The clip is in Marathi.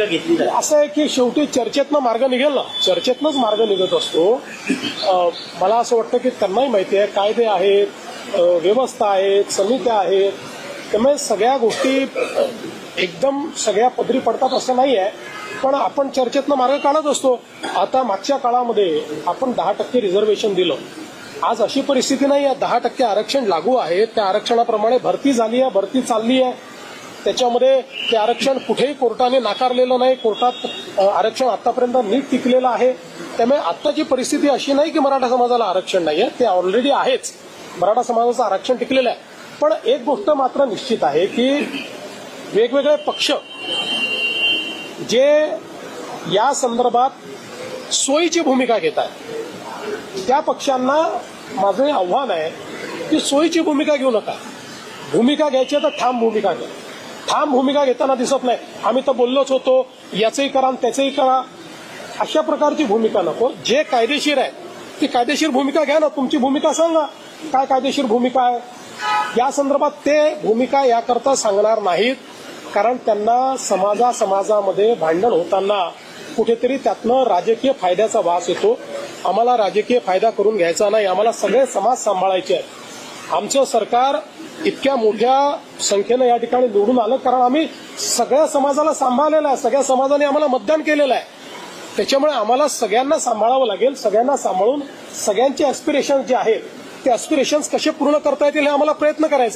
भूमिका घेतली जाते? असं आहे की शेवटी चर्चेतनं मार्ग निघेल ना, चर्चेतनंच मार्ग निघत असतो. मला असं वाटतं की त्यांनाही माहिती आहे, कायदे आहेत, व्यवस्था आहेत, समित्या आहेत, त्यामुळे सगळ्या गोष्टी एकदम सगळ्या पदरी पडतात असं नाही आहे. पण आपण चर्चेतनं मार्ग काढत असतो. आता मागच्या काळामध्ये आपण 10% रिझर्वेशन दिलं. आज अशी परिस्थिती नाही आहे, 10% आरक्षण लागू आहे. त्या आरक्षणाप्रमाणे भरती झाली आहे, भरती चालली आहे. त्याच्यामध्ये ते आरक्षण कुठेही कोर्टाने नाकारलेलं नाही. कोर्टात आरक्षण आतापर्यंत नीट टिकलेलं आहे. त्यामुळे आत्ताची परिस्थिती अशी नाही की मराठा समाजाला आरक्षण नाही आहे, ते ऑलरेडी आहेच. मराठा समाजाचं आरक्षण टिकलेलं आहे. पण एक गोष्ट मात्र निश्चित आहे की वेगवेगळे पक्ष जे या संदर्भात सोयीची भूमिका घेत आहेत, त्या पक्षांना माझं आव्हान आहे की सोयीची भूमिका घेऊ नका. भूमिका घ्यायची तर ठाम भूमिका घ्या. ठाम भूमिका घेताना दिसत नाही, आम्ही तर बोललोच होतो, याचंही करा आणि त्याचंही करा, अशा प्रकारची भूमिका नको. जे कायदेशीर आहे ती कायदेशीर भूमिका घ्या ना. तुमची भूमिका सांगा, काय कायदेशीर भूमिका आहे. या संदर्भात ते भूमिका याकरता सांगणार नाहीत, कारण त्यांना समाजामध्ये भांडण होताना कुठेतरी त्यातनं राजकीय फायद्याचा वास येतो. आम्हाला राजकीय फायदा करून घ्यायचा नाही. आम्हाला सगळे समाज सांभाळायचे आहेत. आमचं सरकार इतक्या मोठ्या संख्येनं या ठिकाणी निवडून आलं कारण आम्ही सगळ्या समाजाला सांभाळलेलं आहे. सगळ्या समाजाने आम्हाला मतदान केलेलं आहे. त्याच्यामुळे आम्हाला सगळ्यांना सांभाळावं लागेल. सगळ्यांना सांभाळून सगळ्यांचे ॲस्पिरेशन्स जे आहेत ते ॲस्पिरेशन्स कसे पूर्ण करता येतील हे आम्हाला प्रयत्न करायचे आहे.